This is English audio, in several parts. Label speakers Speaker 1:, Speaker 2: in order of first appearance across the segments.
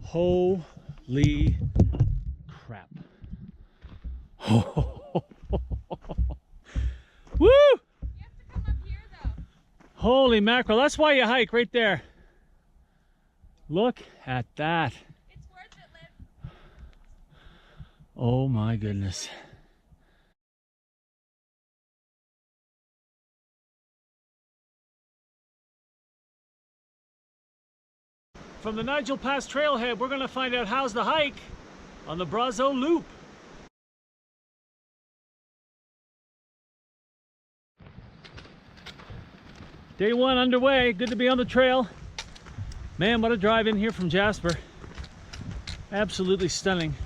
Speaker 1: Holy crap. Woo!
Speaker 2: You have to come up here though.
Speaker 1: Holy mackerel, that's why you hike right there. Look at that.
Speaker 2: It's worth it, Liv.
Speaker 1: Oh my goodness. From the Nigel Pass trailhead, we're going to find out how's the hike on the Brazeau Loop. Day one underway. Good to be on the trail. Man, what a drive in here from Jasper. Absolutely stunning.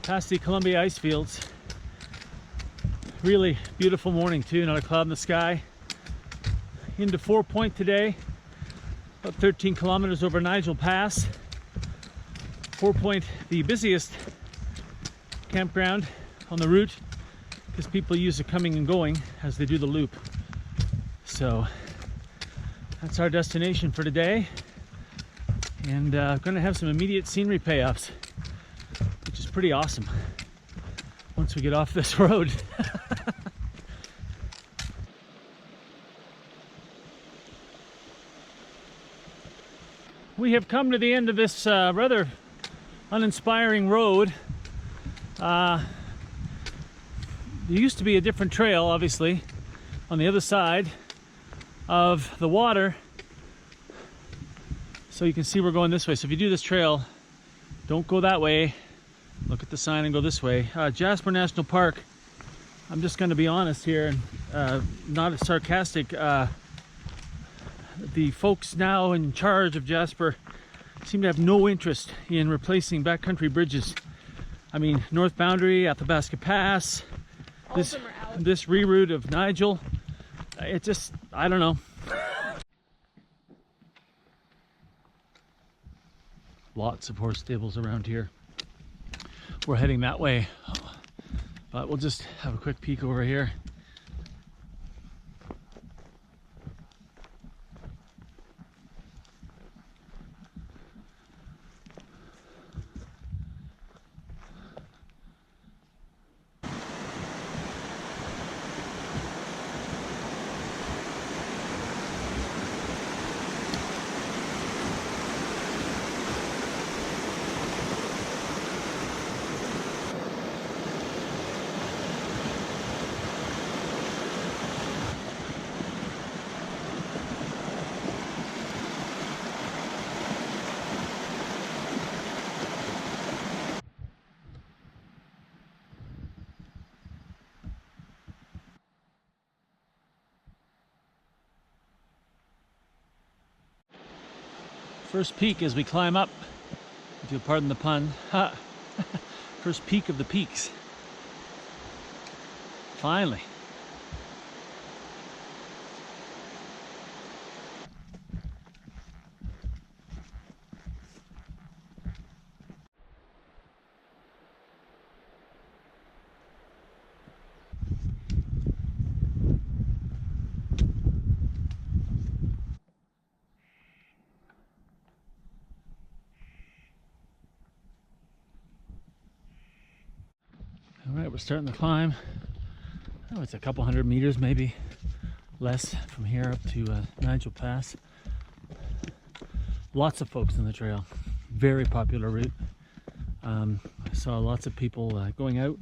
Speaker 1: Past the Columbia ice fields. Really beautiful morning too, not a cloud in the sky. Into 4 Point today. About 13 kilometers over Nigel Pass. 4 Point, the busiest campground on the route because people use it coming and going as they do the loop. So that's our destination for today, and going to have some immediate scenery payoffs, which is pretty awesome once we get off this road. We have come to the end of this rather uninspiring road. There used to be a different trail, obviously, on the other side of the water. So you can see we're going this way. So if you do this trail, don't go that way. Look at the sign and go this way. Jasper National Park. I'm just going to be honest here, and not sarcastic. The folks now in charge of Jasper seem to have no interest in replacing backcountry bridges. I mean, North Boundary, Athabasca Pass, this reroute of Nigel. It just, I don't know. Lots of horse stables around here. We're heading that way, but we'll just have a quick peek over here. First peak as we climb up, if you'll pardon the pun. First peak of the peaks. Finally. All right, we're starting the climb. Oh, it's a couple hundred meters, maybe less, from here up to Nigel Pass. Lots of folks on the trail. Very popular route. I saw lots of people going out.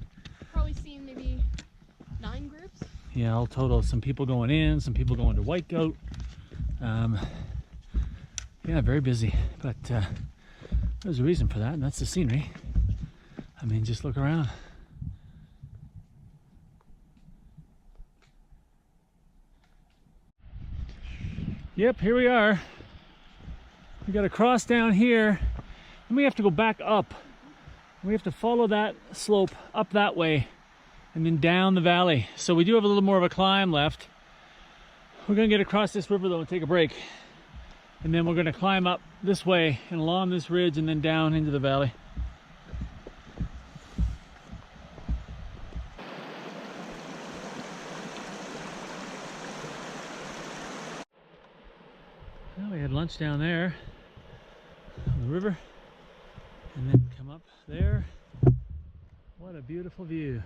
Speaker 2: Probably seen maybe 9 groups.
Speaker 1: Yeah, all total. Some people going in, some people going to White Goat. Yeah, very busy. But there's a reason for that, and that's the scenery. I mean, just look around. Yep, here we are. We got to cross down here, and we have to go back up. We have to follow that slope up that way and then down the valley. So we do have a little more of a climb left. We're gonna get across this river though and take a break. And then we're gonna climb up this way and along this ridge and then down into the valley. Well, we had lunch down there on the the river and then come up there. What a beautiful view.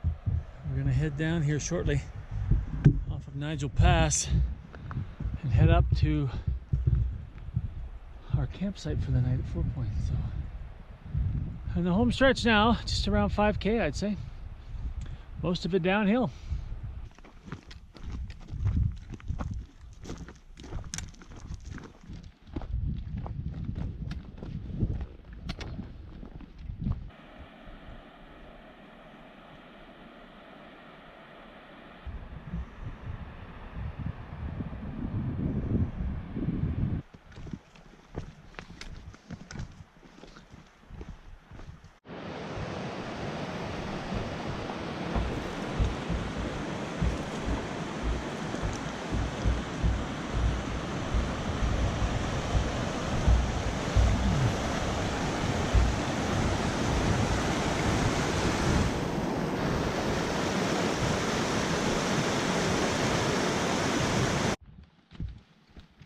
Speaker 1: We're gonna head down here shortly off of Nigel Pass and head up to our campsite for the night at 4 Point. So, and the home stretch now, just around 5K, I'd say. Most of it downhill.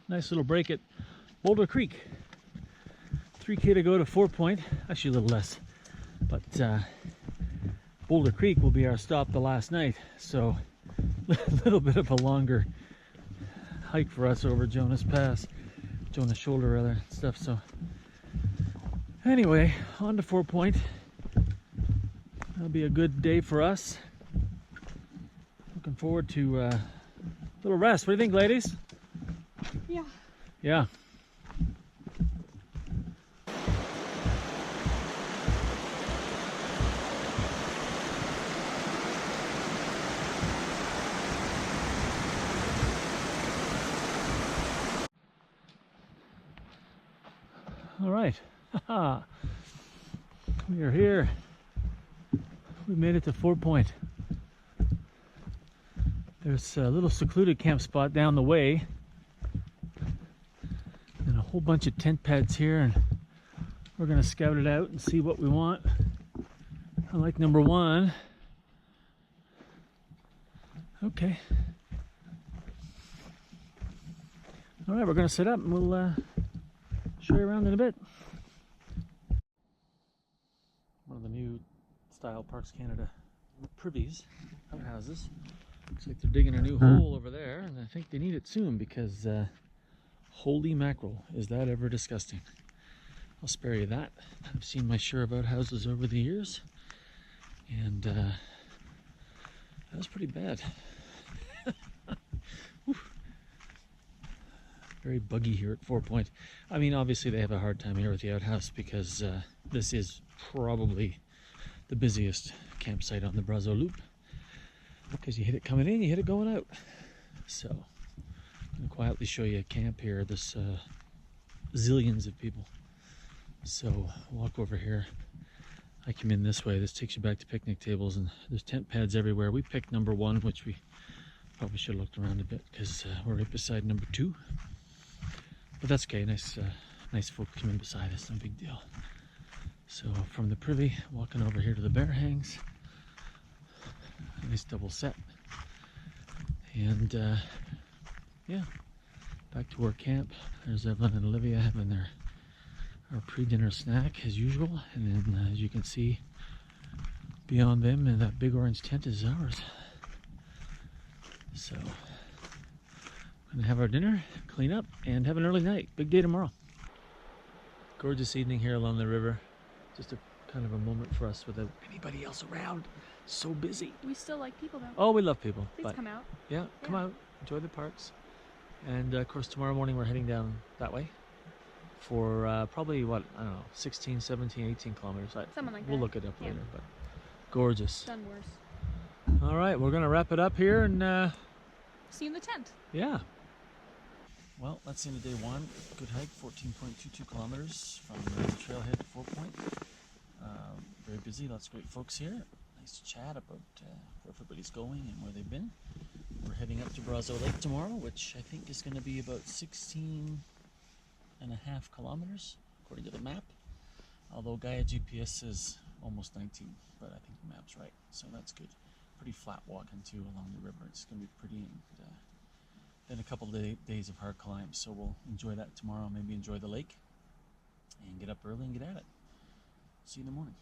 Speaker 1: Nice little break at Boulder Creek. 3K to go to 4 Point, actually a little less, but Boulder Creek will be our stop the last night, so a little bit of a longer hike for us over Jonas Shoulder rather, stuff. So anyway, on to 4 Point. That'll be a good day for us. Looking forward to a little rest. What do you think, ladies?
Speaker 2: Yeah.
Speaker 1: Yeah. All right. We are here. We made it to 4 Point. There's a little secluded camp spot down the way. And a whole bunch of tent pads here, and we're gonna scout it out and see what we want. I like number one. Okay. All right, we're gonna set up and we'll show you around in a bit. One of the new style Parks Canada privies, outhouses. Looks like they're digging a new hole over there, and I think they need it soon because holy mackerel, is that ever disgusting. I'll spare you that. I've seen my share of outhouses over the years, and that was pretty bad. Very buggy here at 4 Point. I mean, obviously they have a hard time here with the outhouse because this is probably the busiest campsite on the Brazeau Loop, because you hit it coming in, you hit it going out. So I'm gonna quietly show you a camp here. There's zillions of people. So walk over here. I come in this way. This takes you back to picnic tables, and there's tent pads everywhere. We picked number one, which we probably should have looked around a bit because we're right beside number two. But that's okay. Nice folk coming beside us. No big deal. So from the privy, walking over here to the bear hangs. Nice double set. And yeah, back to our camp. There's Evelyn and Olivia having our pre-dinner snack as usual, and then as you can see beyond them, and that big orange tent is ours. So we're gonna have our dinner, clean up, and have an early night. Big day tomorrow. Gorgeous evening here along the river. Just a kind of a moment for us without anybody else around. So busy.
Speaker 2: We still like people though.
Speaker 1: Oh, we love people.
Speaker 2: Please
Speaker 1: but
Speaker 2: come out.
Speaker 1: yeah, come out, enjoy the parks. And of course tomorrow morning we're heading down that way for probably, what, I don't know, 16, 17, 18 kilometers.
Speaker 2: Something like that.
Speaker 1: We'll look it up later, but gorgeous.
Speaker 2: Done worse.
Speaker 1: All right, we're gonna wrap it up here and
Speaker 2: See you in the tent.
Speaker 1: yeah. Well, that's the end of day one. Good hike, 14.22 kilometers from the trailhead to 4 Point. Very busy, lots of great folks here. Nice chat about where everybody's going and where they've been. We're heading up to Brazeau Lake tomorrow, which I think is going to be about 16 and a half kilometers, according to the map. Although Gaia GPS says almost 19, but I think the map's right, so that's good. Pretty flat walking too along the river. It's going to be pretty, and then a couple of days of hard climbs, so we'll enjoy that tomorrow, maybe enjoy the lake. and get up early and get at it. See you in the morning.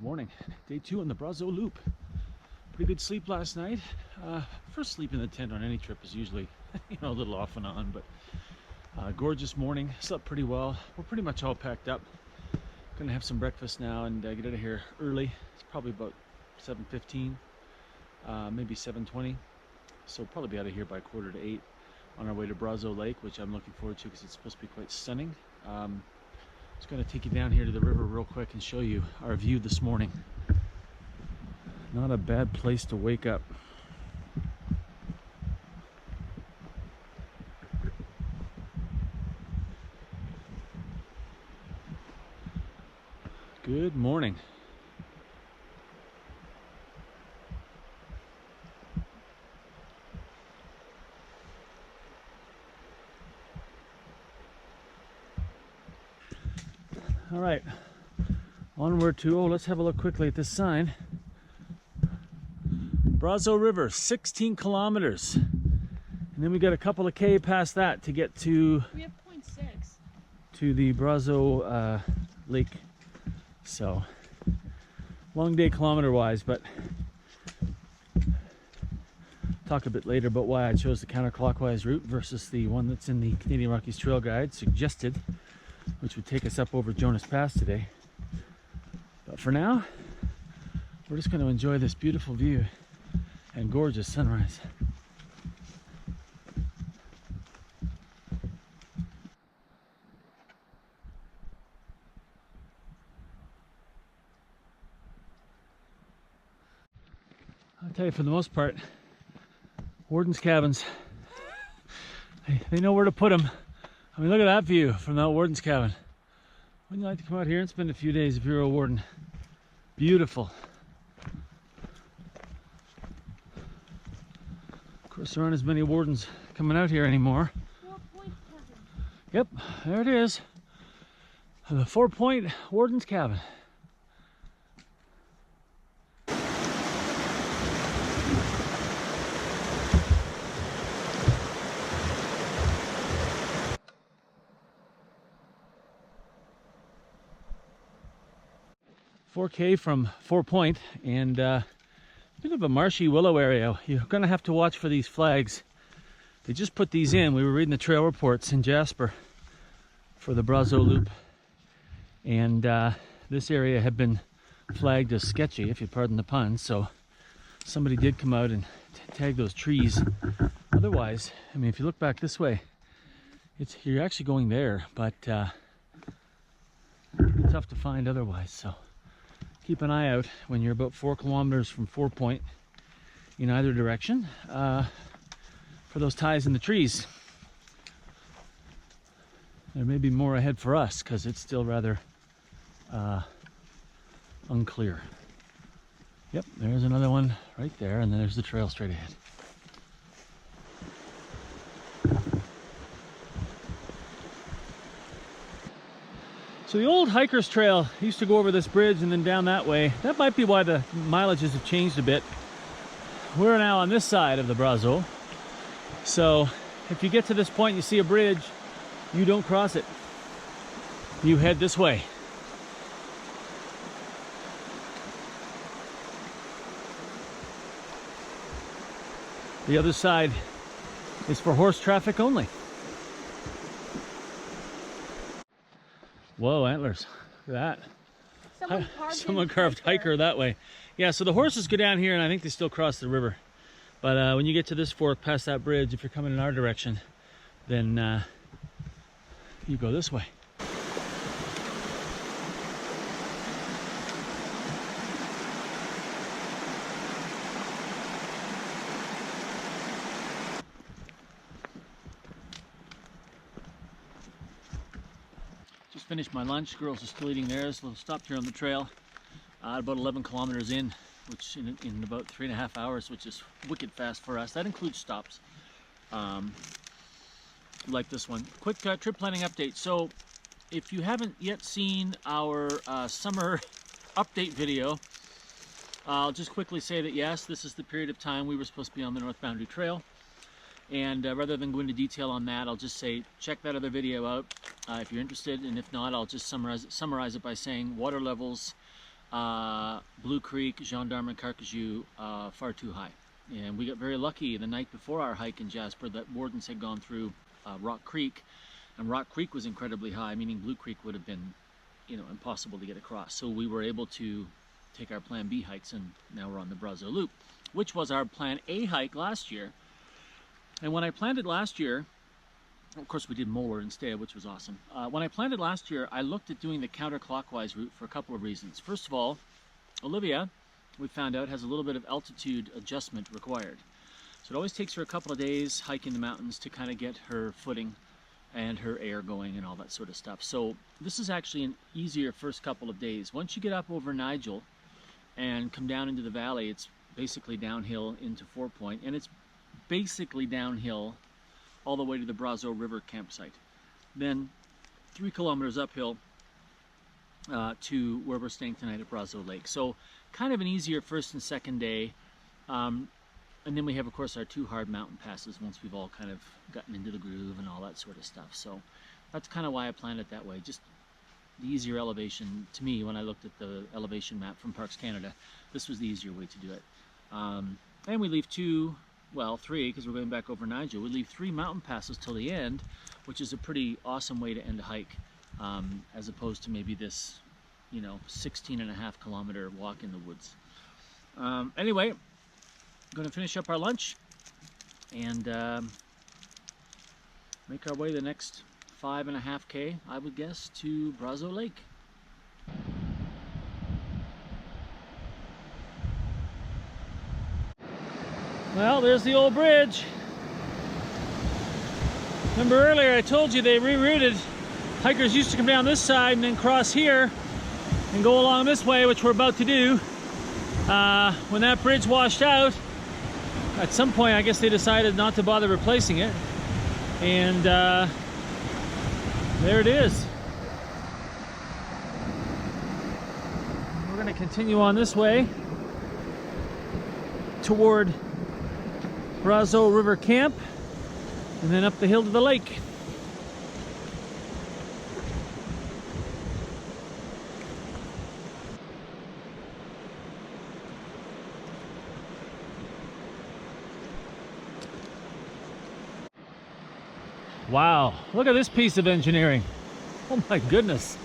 Speaker 1: Morning, day 2 on the Brazeau loop. Pretty good sleep last night. First sleep in the tent on any trip is usually a little off and on, but gorgeous morning. Slept pretty well. We're pretty much all packed up. Gonna have some breakfast now and get out of here early. It's probably about 7:15, maybe 7:20. So probably be out of here by 7:45 on our way to Brazeau Lake, which I'm looking forward to because it's supposed to be quite stunning. Just going to take you down here to the river real quick and show you our view this morning. Not a bad place to wake up. Good morning. All right, onward to, let's have a look quickly at this sign. Brazeau River, 16 kilometers. And then we got a couple of K past that to get to...
Speaker 2: We have 0.6.
Speaker 1: To the Brazeau Lake. So, long day kilometer-wise, but talk a bit later about why I chose the counterclockwise route versus the one that's in the Canadian Rockies Trail Guide suggested, which would take us up over Jonas Pass today. But for now, we're just going to enjoy this beautiful view and gorgeous sunrise. I'll tell you, for the most part, Wardens cabins, they know where to put them. I mean, look at that view from that Warden's cabin. Wouldn't you like to come out here and spend a few days if you're a Warden? Beautiful. Of course, there aren't as many Wardens coming out here anymore.
Speaker 2: 4 Point cabin.
Speaker 1: Yep, there it is. The 4 Point Warden's cabin. $4K from 4 Point, and a bit of a marshy willow area. You're gonna have to watch for these flags. They just put these in. We were reading the trail reports in Jasper for the Brazeau loop, and this area had been flagged as sketchy, if you pardon the pun, so somebody did come out and tag those trees. Otherwise, I mean, if you look back this way, you're actually going there, but tough to find otherwise. So keep an eye out when you're about 4 kilometers from 4 Point in either direction for those ties in the trees. There may be more ahead for us because it's still rather unclear. Yep, there's another one right there, and then there's the trail straight ahead. So the old hiker's trail used to go over this bridge and then down that way. That might be why the mileages have changed a bit. We're now on this side of the Brazeau. So if you get to this point and you see a bridge, you don't cross it. You head this way. The other side is for horse traffic only. Whoa, antlers. Look at that. Someone carved hiker that way. Yeah, so the horses go down here, and I think they still cross the river. But when you get to this fork past that bridge, if you're coming in our direction, then you go this way. Just finished my lunch. Girls are still eating theirs. We'll stop here on the trail about 11 kilometers in, which in about 3.5 hours, which is wicked fast for us. That includes stops like this one. Quick trip planning update. So if you haven't yet seen our summer update video. I'll just quickly say that yes, this is the period of time we were supposed to be on the North Boundary Trail. And rather than go into detail on that, I'll just say check that other video out if you're interested. And if not, I'll just summarize it by saying water levels, Blue Creek, Gendarme, and Carcajou far too high. And we got very lucky the night before our hike in Jasper that Wardens had gone through Rock Creek, and Rock Creek was incredibly high, meaning Blue Creek would have been, you know, impossible to get across. So we were able to take our Plan B hikes, and now we're on the Brazeau Loop, which was our Plan A hike last year. And when I planned it last year, of course we did Molar instead, which was awesome. When I planned it last year, I looked at doing the counterclockwise route for a couple of reasons. First of all, Olivia, we found out, has a little bit of altitude adjustment required. So it always takes her a couple of days hiking the mountains to kind of get her footing and her air going and all that sort of stuff. So this is actually an easier first couple of days. Once you get up over Nigel and come down into the valley, it's basically downhill into 4 Point, and it's basically downhill all the way to the Brazeau River campsite. Then 3 kilometers uphill to where we're staying tonight at Brazeau Lake. So kind of an easier first and second day. And then we have, of course, our 2 hard mountain passes once we've all kind of gotten into the groove and all that sort of stuff. So that's kind of why I planned it that way. Just the easier elevation to me when I looked at the elevation map from Parks Canada. This was the easier way to do it. And we leave 3, because we're going back over Nigel. We leave 3 mountain passes till the end, which is a pretty awesome way to end a hike, as opposed to maybe this, 16.5 kilometer walk in the woods. Anyway, going to finish up our lunch and make our way the next 5.5K, I would guess, to Brazeau Lake. Well, there's the old bridge. Remember earlier I told you they rerouted. Hikers used to come down this side and then cross here and go along this way, which we're about to do. When that bridge washed out, at some point I guess they decided not to bother replacing it. And there it is. We're going to continue on this way toward Brazeau River Camp, and then up the hill to the lake. Wow, look at this piece of engineering. Oh my goodness.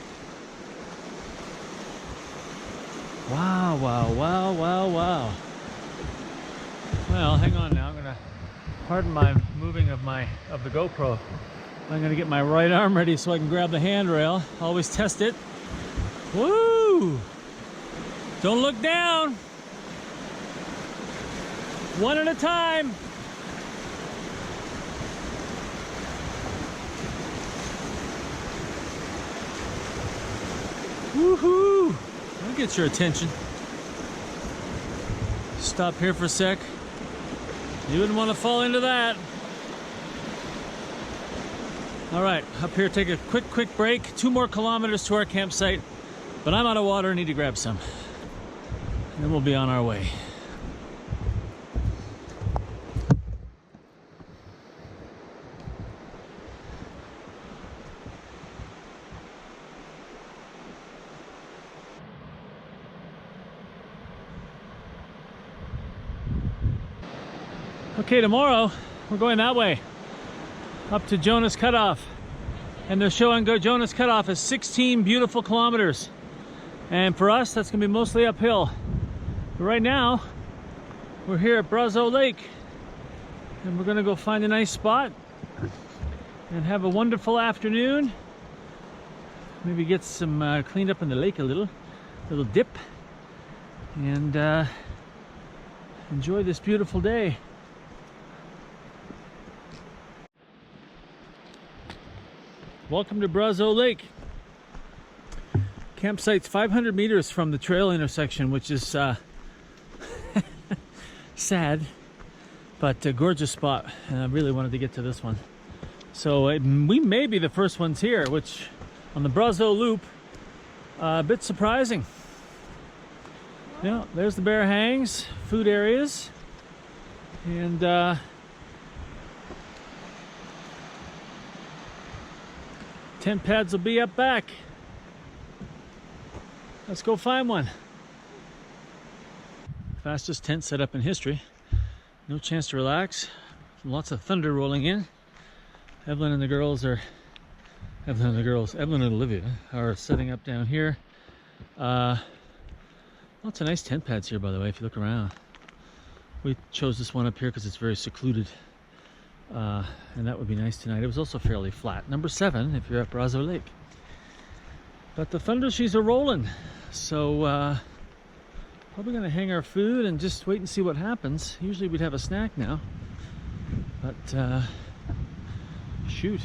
Speaker 1: Wow, wow, wow, wow, wow. Well, hang on now. I'm gonna pardon my moving of the GoPro. I'm gonna get my right arm ready so I can grab the handrail. Always test it. Woo! Don't look down. One at a time. Woohoo! That'll get your attention. Stop here for a sec. You wouldn't want to fall into that. All right, up here, take a quick break. 2 more kilometers to our campsite, but I'm out of water, need to grab some. And then we'll be on our way. Okay, tomorrow we're going that way, up to Jonas Cutoff, and they're showing Jonas Cutoff as 16 beautiful kilometers, and for us that's gonna be mostly uphill. But right now we're here at Brazeau Lake, and we're gonna go find a nice spot and have a wonderful afternoon. Maybe get some cleaned up in the lake a little dip, and enjoy this beautiful day. Welcome to Brazeau Lake. Campsite's 500 meters from the trail intersection, which is sad, but a gorgeous spot. And I really wanted to get to this one. So we may be the first ones here, which on the Brazeau Loop, a bit surprising. Yeah, there's the bear hangs, food areas, and tent pads will be up back. Let's go find one. Fastest tent set up in history. No chance to relax. Lots of thunder rolling in. Evelyn and Olivia are setting up down here. Lots of nice tent pads here, by the way, if you look around. We chose this one up here because it's very secluded. And that would be nice tonight. It was also fairly flat. Number 7 if you're at Brazeau Lake. But the thunder she's a rolling. So probably gonna hang our food and just wait and see what happens. Usually we'd have a snack now. But shoot.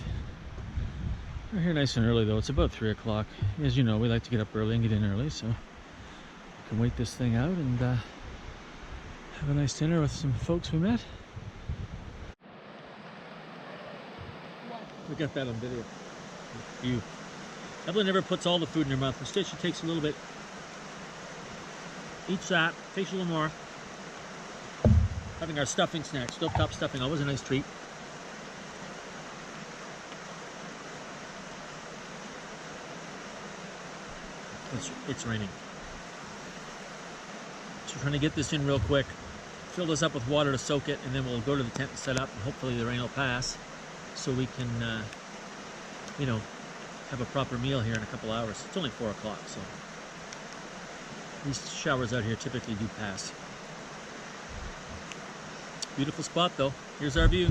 Speaker 1: We're here nice and early though. It's about 3 o'clock. As you know, we like to get up early and get in early, so we can wait this thing out and have a nice dinner with some folks we met. We got that on video. You. Evelyn never puts all the food in her mouth. Instead, she takes a little bit. Eats that. Takes a little more. Having our stuffing snack. Stovetop stuffing. Always a nice treat. It's raining. So we're trying to get this in real quick. Fill this up with water to soak it, and then we'll go to the tent and set up, and hopefully the rain will pass, so we can, you know, have a proper meal here in a couple hours. It's only 4 o'clock, so these showers out here typically do pass. Beautiful spot though. Here's our view.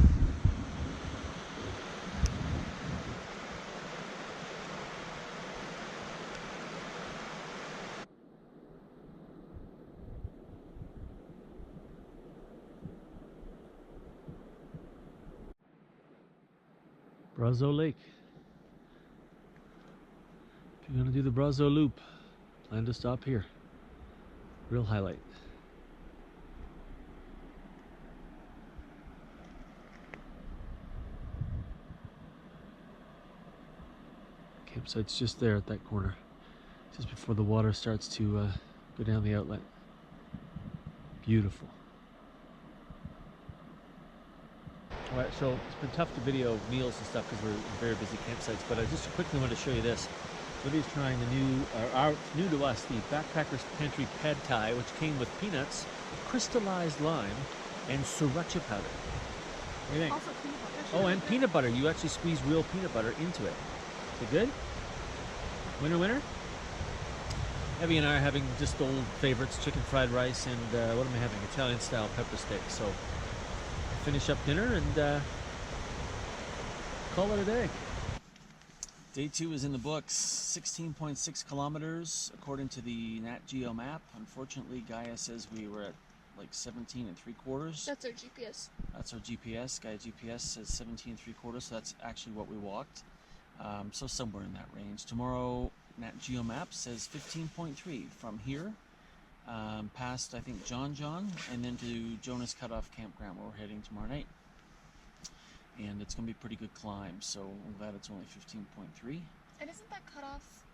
Speaker 1: Brazeau Lake. If you're going to do the Brazeau loop, plan to stop here. Real highlight. Campsite's just there at that corner, just before the water starts to go down the outlet. Beautiful. Alright, so it's been tough to video meals and stuff because we're in very busy campsites, but I just quickly wanted to show you this. Libby's trying the new to us, the Backpackers Pantry Pad Thai, which came with peanuts, crystallized lime, and sriracha powder. What do you think?
Speaker 2: Also peanut butter.
Speaker 1: Oh, and peanut butter. You actually squeeze real peanut butter into it. Is it good? Winner, winner? Evie and I are having just old favorites, chicken fried rice, and what am I having? Italian style pepper steak. So finish up dinner and call it a day. Day 2 is in the books. 16.6 kilometers according to the Nat Geo map. Unfortunately, Gaia says we were at like 17 3/4.
Speaker 2: That's our GPS.
Speaker 1: That's our GPS. Gaia GPS says 17 3/4, so that's actually what we walked. So somewhere in that range. Tomorrow, Nat Geo map says 15.3 from here past, I think, John, and then to Jonas Cutoff Campground where we're heading tomorrow night. And it's going to be a pretty good climb, so I'm glad it's only 15.3.
Speaker 2: And isn't that cutoff,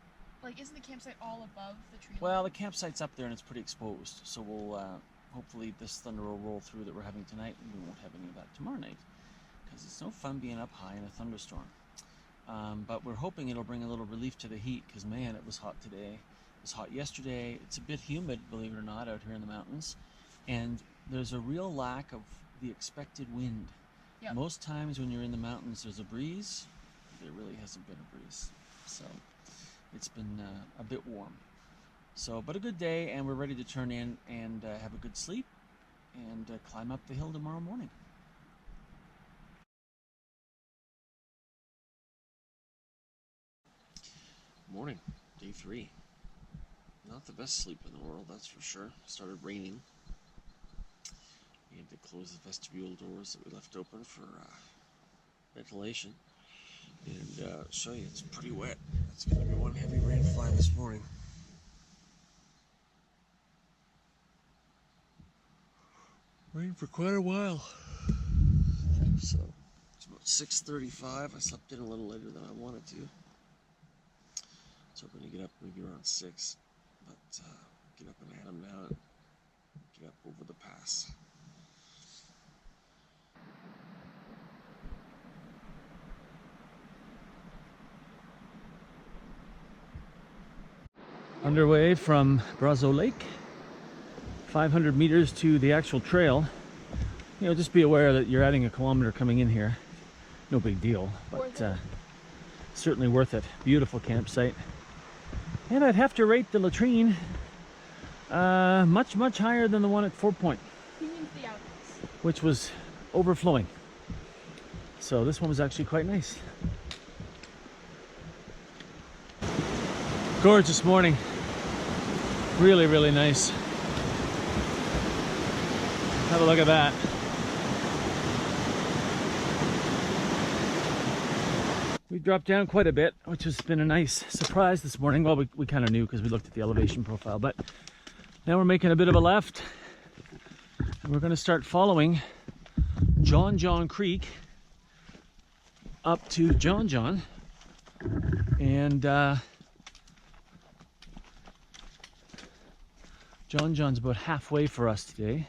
Speaker 2: like, isn't the campsite all above the tree line?
Speaker 1: Well, the campsite's up there and it's pretty exposed, so we'll, hopefully this thunder will roll through that we're having tonight, and we won't have any of that tomorrow night, because it's no fun being up high in a thunderstorm. But we're hoping it'll bring a little relief to the heat, because man, it was hot today. It was hot yesterday. It's a bit humid, believe it or not, out here in the mountains, and there's a real lack of the expected wind.
Speaker 2: Yep.
Speaker 1: Most times when you're in the mountains, there's a breeze. There really hasn't been a breeze, so it's been a bit warm. So, but a good day, and we're ready to turn in and have a good sleep and climb up the hill tomorrow morning. Morning, day 3. Not the best sleep in the world, that's for sure. Started raining. We had to close the vestibule doors that we left open for ventilation. And show you, it's pretty wet. It's going to be one heavy rainfly this morning. Rain for quite a while. So it's about 6:35. I slept in a little later than I wanted to. So I'm going to get up maybe around 6. But get up and at 'em now.
Speaker 3: us.
Speaker 1: Underway from Brazeau Lake, 500 meters to the actual trail. You know, just be aware that you're adding a kilometer coming in here. No big deal, but certainly worth it. Beautiful campsite. And I'd have to rate the latrine much, much higher than the one at 4 Point, which was overflowing. So this one was actually quite nice. Gorgeous morning. Really, really nice. Have a look at that. We dropped down quite a bit, which has been a nice surprise this morning. Well, we kind of knew because we looked at the elevation profile, but now we're making a bit of a left. And we're going to start following John Creek up to John. And John's about halfway for us today.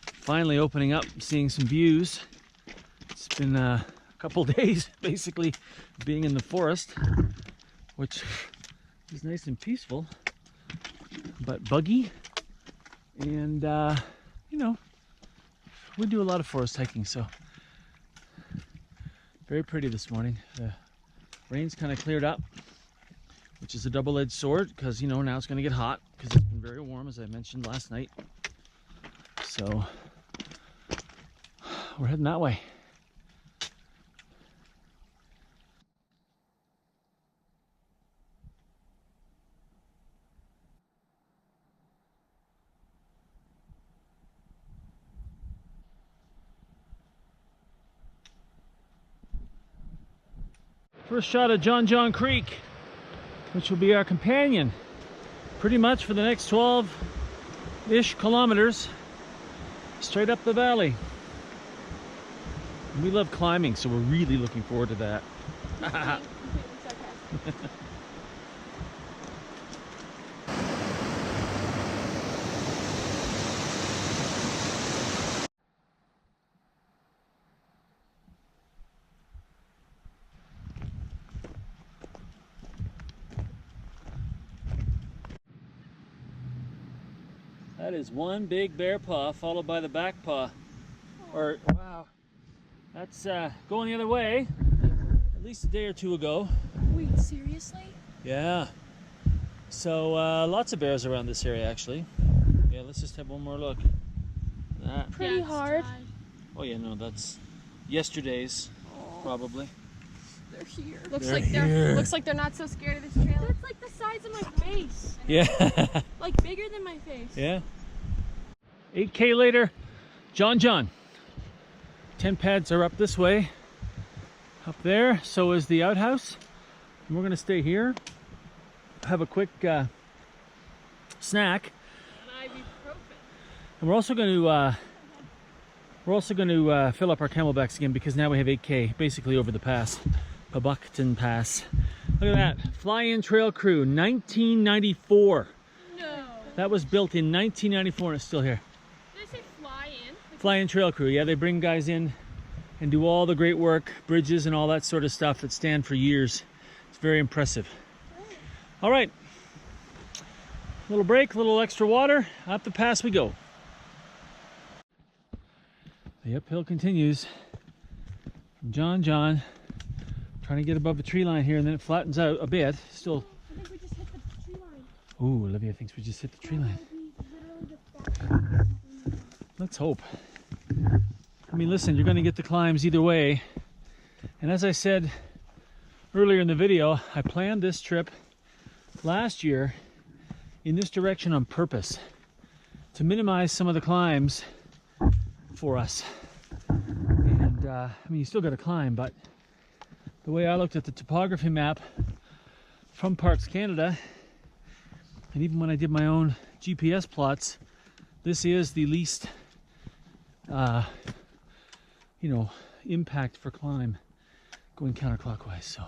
Speaker 1: Finally opening up, seeing some views. It's been a couple days basically being in the forest, which is nice and peaceful, but buggy. And you know, we do a lot of forest hiking, so very pretty this morning. The rain's kind of cleared up, which is a double-edged sword because, you know, now it's going to get hot because it's been very warm, as I mentioned last night. So we're heading that way. First shot of John Creek, which will be our companion pretty much for the next 12-ish kilometers straight up the valley. We love climbing, so we're really looking forward to that. That is one big bear paw followed by the back paw. Or, wow, that's going the other way. At least a day or two ago.
Speaker 2: Wait, seriously?
Speaker 1: Yeah. So lots of bears around this area actually. Yeah, let's just have one more look. That.
Speaker 2: Pretty hard.
Speaker 1: Oh yeah, no, that's yesterday's probably.
Speaker 2: They're here.
Speaker 4: Looks like they're not so scared of this trail. That's like the size of my face.
Speaker 1: Yeah.
Speaker 4: Like bigger than my face.
Speaker 1: Yeah. 8K later, John. 10 pads are up this way. Up there, so is the outhouse. And we're gonna stay here, have a quick snack. And we're also going to fill up our camelbacks again because now we have 8K basically over the pass, Pabuckton Pass. Look at that, fly-in trail crew, 1994.
Speaker 4: No.
Speaker 1: That was built in 1994 and it's still here.
Speaker 4: Did I say fly-in?
Speaker 1: Fly-in trail crew, yeah, they bring guys in and do all the great work, bridges and all that sort of stuff that stand for years. It's very impressive. All right, little break, little extra water, up the pass we go. The uphill continues. John, trying to get above the tree line here, and then it flattens out a bit. Still.
Speaker 4: I think we just hit the tree line.
Speaker 1: Ooh, Olivia thinks we just hit the tree line. Let's hope. I mean, listen, you're going to get the climbs either way. And as I said earlier in the video, I planned this trip last year in this direction on purpose to minimize some of the climbs for us. And I mean, you still got to climb, but the way I looked at the topography map from Parks Canada, and even when I did my own GPS plots, this is the least you know, impact for climb going counterclockwise. So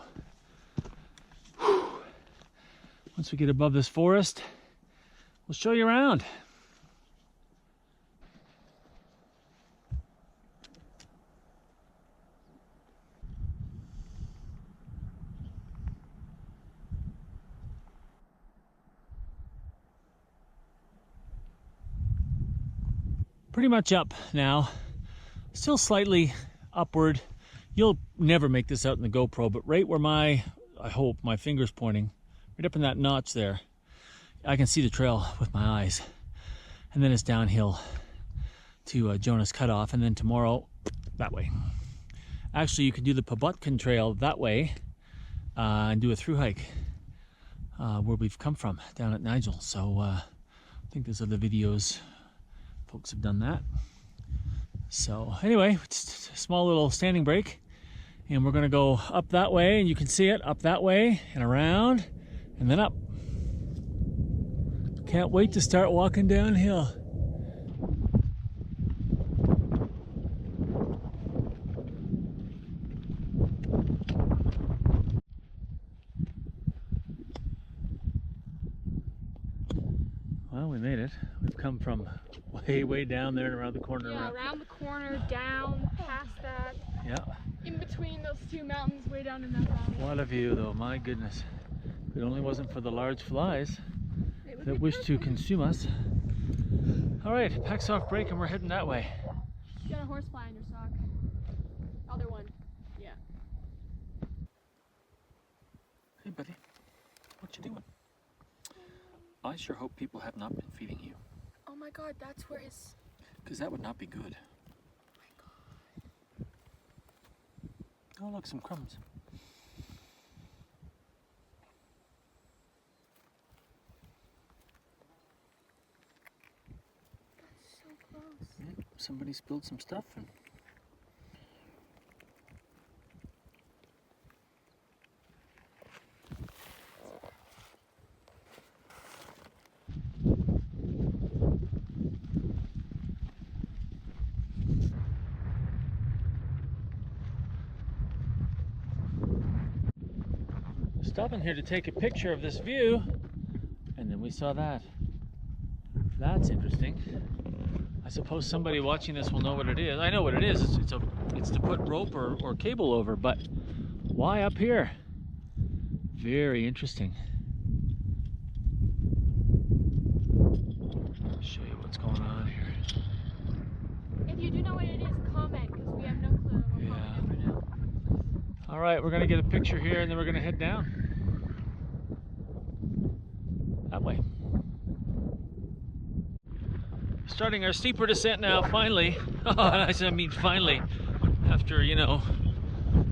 Speaker 1: once we get above this forest, we'll show you around. pretty much up now. Still slightly upward. You'll never make this out in the GoPro, but right where I hope my finger's pointing, right up in that notch there, I can see the trail with my eyes. And then it's downhill to Jonas Cutoff, and then tomorrow that way. Actually, you can do the Pabutkin Trail that way and do a through hike where we've come from down at Nigel. So I think there's other videos. Folks have done that. So anyway, just a small little standing break, and we're going to go up that way, and you can see it up that way and around and then up. Can't wait to start walking downhill. Well, we made it. We've come from way down there and around the corner.
Speaker 4: Yeah, around the corner, down, past that.
Speaker 1: Yeah.
Speaker 4: In between those two mountains, way down in that valley.
Speaker 1: What a view, though, my goodness. If it only wasn't for the large flies that wish to consume us. All right, pack's off break and we're heading that way.
Speaker 4: You got a horsefly in your sock. Other one. Yeah.
Speaker 3: Hey buddy, what you doing? I sure hope people have not been feeding you,
Speaker 2: Oh my god, that's where his...
Speaker 3: because that would not be good. Oh look, some crumbs.
Speaker 2: That's so close.
Speaker 3: Yeah, somebody spilled some stuff and
Speaker 1: Stopping here to take a picture of this view, and then we saw that. That's interesting. I suppose somebody watching this will know what it is. I know what it is. It's to put rope or cable over, but why up here? Very interesting. I'll show you what's going on here.
Speaker 4: If you do know what it is, comment, because we have no clue. We'll comment for now.
Speaker 1: All right, we're gonna get a picture here, and then we're gonna head down that way. Starting our steeper descent now, finally. I mean finally, after, you know,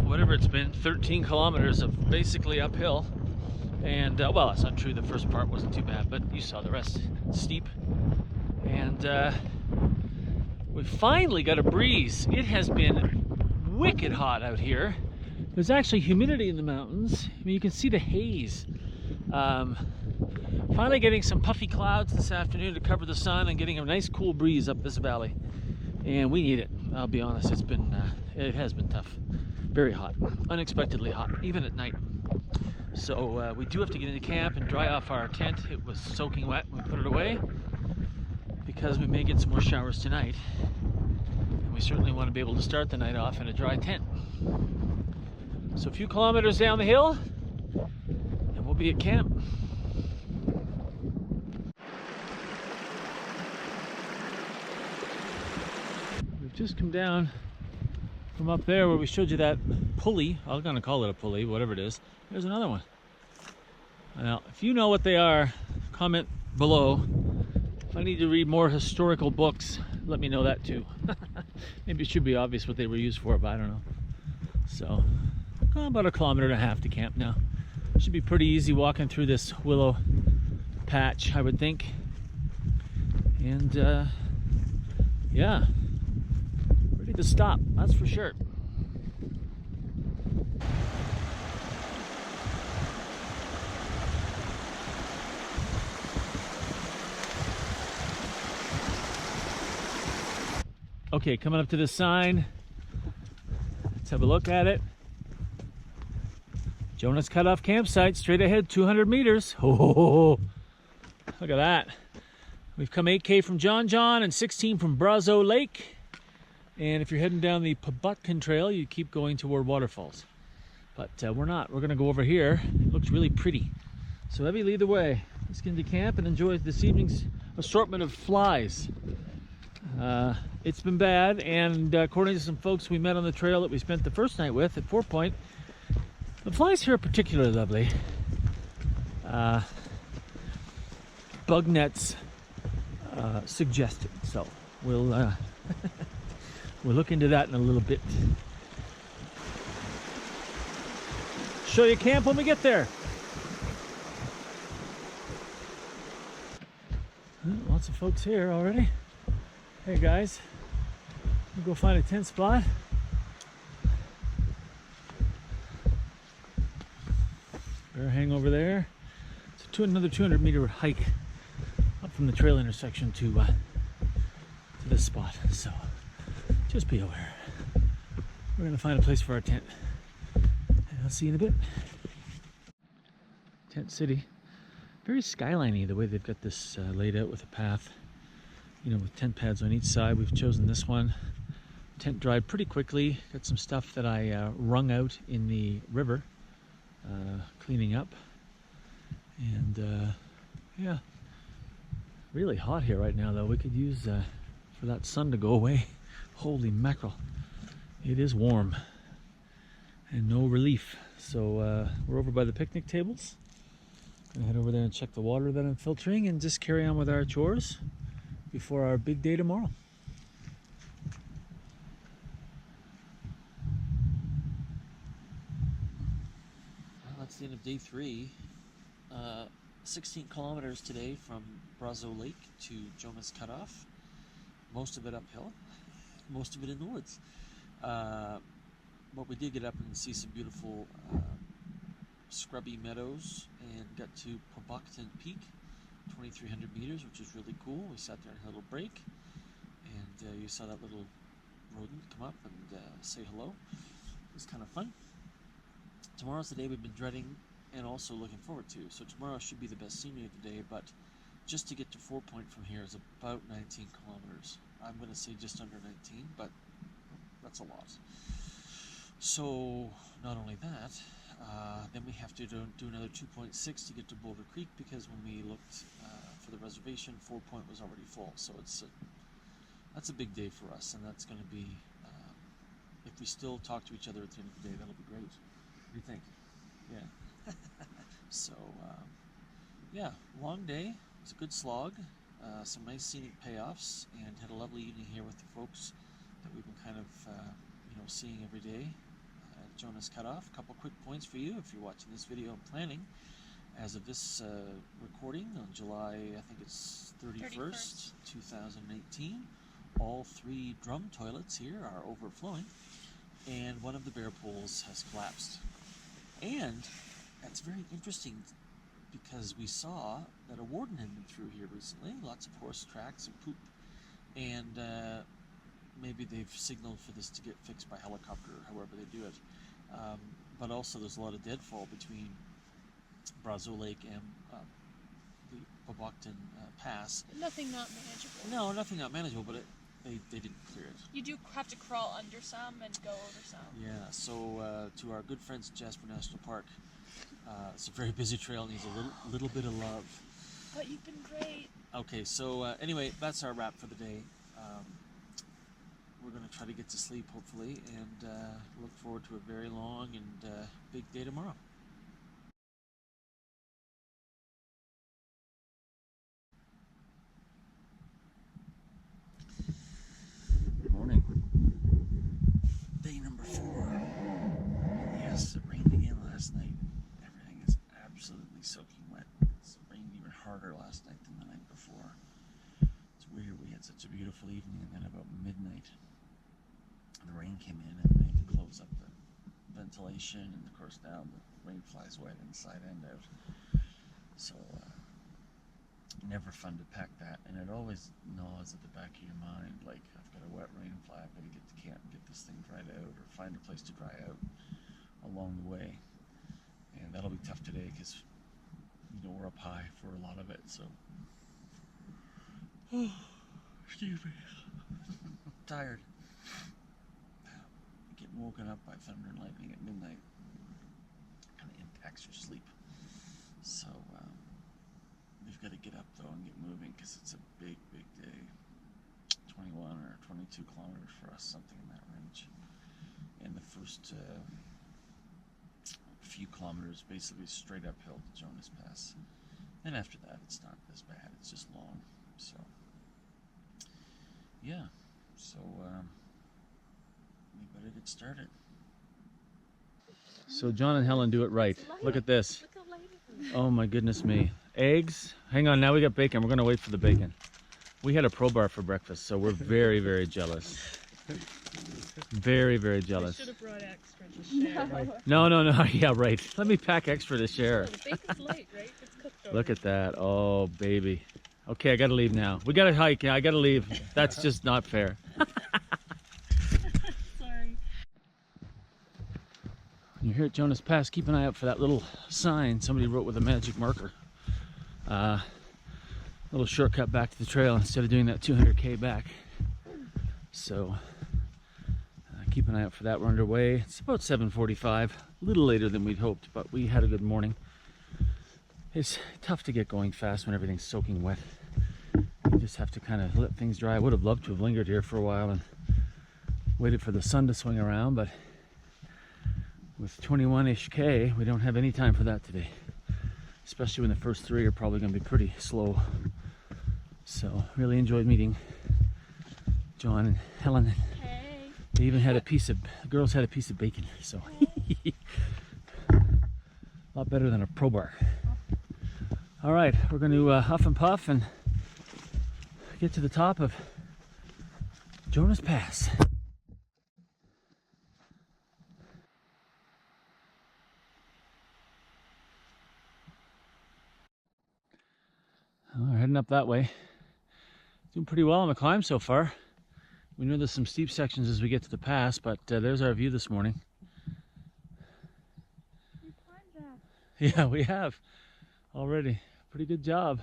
Speaker 1: whatever it's been, 13 kilometers of basically uphill. And, well, that's not true, the first part wasn't too bad, but you saw the rest, steep. And we finally got a breeze. It has been wicked hot out here. There's actually humidity in the mountains. I mean, you can see the haze. Finally getting some puffy clouds this afternoon to cover the sun and getting a nice cool breeze up this valley. And we need it, I'll be honest. It has been tough. Very hot, unexpectedly hot, even at night. So we do have to get into camp and dry off our tent. It was soaking wet when we put it away because we may get some more showers tonight. And we certainly want to be able to start the night off in a dry tent. So a few kilometers down the hill and we'll be at camp. We've just come down from up there where we showed you that pulley. I'm gonna call it a pulley, whatever it is. There's another one. Now, if you know what they are, comment below. If I need to read more historical books, let me know that too. Maybe it should be obvious what they were used for, but I don't know. So, about 1.5 kilometers to camp now. Should be pretty easy walking through this willow patch, I would think. And yeah, ready to stop, that's for sure. Okay, coming up to this sign. Let's have a look at it. Jonas Cutoff Campsite, straight ahead, 200 meters. Oh, look at that. We've come 8K from John and 16 from Brazeau Lake. And if you're heading down the Pabutkin Trail, you keep going toward waterfalls. But we're not. We're going to go over here. It looks really pretty. So Evie, lead the way. Let's get into camp and enjoy this evening's assortment of flies. It's been bad, and according to some folks we met on the trail that we spent the first night with at 4 Point, the flies here are particularly lovely. Bug nets suggested, so we'll we'll look into that in a little bit. Show you camp when we get there. Lots of folks here already. Hey guys, we'll go find a tent spot. Bear hang over there. It's another 200-meter hike up from the trail intersection to this spot. So just be aware. We're gonna find a place for our tent. And I'll see you in a bit. Tent City. Very skyliney the way they've got this laid out with a path, you know, with tent pads on each side. We've chosen this one. Tent dried pretty quickly. Got some stuff that I wrung out in the river, cleaning up. And yeah, really hot here right now though. We could use for that sun to go away. Holy mackerel. It is warm and no relief. So we're over by the picnic tables. Gonna head over there and check the water that I'm filtering and just carry on with our chores before our big day tomorrow. Well, that's the end of day 3. 16 kilometers today from Brazeau Lake to Jonas Cutoff. Most of it uphill, most of it in the woods. But we did get up and see some beautiful scrubby meadows and got to Pobokton Peak, 2,300 meters, which is really cool. We sat there and had a little break, and you saw that little rodent come up and say hello. It was kind of fun. Tomorrow's the day we've been dreading and also looking forward to. So tomorrow should be the best scenery of the day, but just to get to 4 Point from here is about 19 kilometers. I'm going to say just under 19, but that's a lot. So not only that, then we have to do another 2.6 to get to Boulder Creek, because when we looked for the reservation, 4 Point was already full. So that's a big day for us, and that's going to be, if we still talk to each other at the end of the day, that'll be great. What do you think? Yeah. So, yeah, long day. It was a good slog. Some nice scenic payoffs, and had a lovely evening here with the folks that we've been kind of, seeing every day. Jonas Cutoff. A couple quick points for you if you're watching this video and planning. As of this recording on July, I think it's 31st, 2018, all 3 drum toilets here are overflowing, and one of the bear pools has collapsed. And that's very interesting, because we saw that a warden had been through here recently, lots of horse tracks and poop, and maybe they've signaled for this to get fixed by helicopter or however they do it. But also there's a lot of deadfall between Brazeau Lake and the Pobokton Pass.
Speaker 2: Nothing not manageable.
Speaker 1: No, nothing not manageable, but they didn't clear it.
Speaker 2: You do have to crawl under some and go over some.
Speaker 1: Yeah, so to our good friends at Jasper National Park, it's a very busy trail, needs a little bit of love.
Speaker 2: But you've been great.
Speaker 1: Okay, so anyway, that's our wrap for the day. We're going to try to get to sleep, hopefully, and look forward to a very long and big day tomorrow. Good morning. Day number 4. Yes, it rained again last night. Everything is absolutely soaking wet. It's rained even harder last night than the night before. It's weird, we had such a beautiful evening, and then about midnight, the rain came in and they closed up the ventilation, and of course now the rain flies wet inside and out. So never fun to pack that, and it always gnaws at the back of your mind, like, I've got a wet rain fly, I've got to get to camp and get this thing dried out, or find a place to dry out along the way. And that'll be tough today, because we're up high for a lot of it. So excuse me. I'm tired. Getting woken up by thunder and lightning at midnight kind of impacts your sleep. So we've got to get up though and get moving, because it's a big day.
Speaker 5: 21 or 22 kilometers for us, something in that range. And the first few kilometers basically straight uphill to Jonas Pass. And after that, it's not as bad. It's just long. So, yeah. So, we better get started.
Speaker 1: So John and Helen do it right. Look at this. Oh my goodness me. Eggs. Hang on, now we got bacon. We're going to wait for the bacon. We had a Pro Bar for breakfast, so we're very, very jealous. Very, very jealous.
Speaker 2: Should have brought extra to share.
Speaker 1: No. Yeah, right. Let me pack extra to share.
Speaker 2: The bacon's light, right? It's cooked already.
Speaker 1: Look at that. Oh, baby. Okay, I got to leave now. We got to hike. I got to leave. That's just not fair.
Speaker 2: Sorry.
Speaker 1: You're here at Jonas Pass. Keep an eye out for that little sign somebody wrote with a magic marker. Little shortcut back to the trail instead of doing that 200K back. So keep an eye out for that. We're underway. It's about 7:45, a little later than we'd hoped, but we had a good morning. It's tough to get going fast when everything's soaking wet. You just have to kind of let things dry. I would have loved to have lingered here for a while and waited for the sun to swing around, but with 21-ish K, we don't have any time for that today. Especially when the first 3 are probably going to be pretty slow. So, really enjoyed meeting John and Helen.
Speaker 4: Hey.
Speaker 1: They even had the girls had a piece of bacon, so a lot better than a Pro Bar. All right, we're going to huff and puff and get to the top of Jonas Pass. Well, we're heading up that way. Doing pretty well on the climb so far. We know there's some steep sections as we get to the pass, but there's our view this morning.
Speaker 4: We climbed that.
Speaker 1: Yeah, we have already. Pretty good job.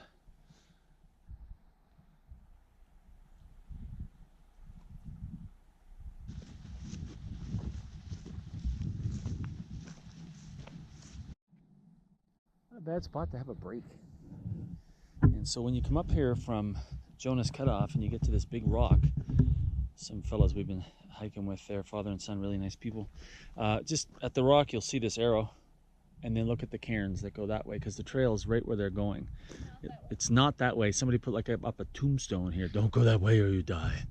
Speaker 1: Not a bad spot to have a break. And so when you come up here from Jonas Cutoff and you get to this big rock, some fellows we've been hiking with there, father and son, really nice people. Just at the rock, you'll see this arrow, and then look at the cairns that go that way, because the trail is right where they're going. It's not that way. Somebody put like up a tombstone here. Don't go that way or you die.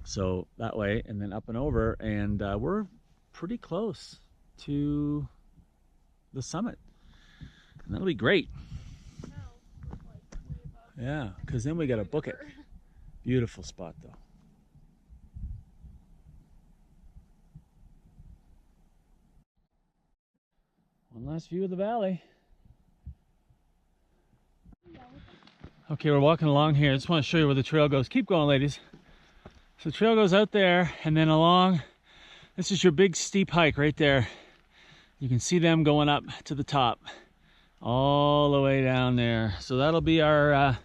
Speaker 1: So that way, and then up and over, and we're pretty close to the summit. And that'll be great. Yeah, because then we got to book it. Beautiful spot, though. One last view of the valley. Okay, we're walking along here. I just want to show you where the trail goes. Keep going, ladies. So the trail goes out there and then along. This is your big steep hike right there. You can see them going up to the top. All the way down there. So that'll be our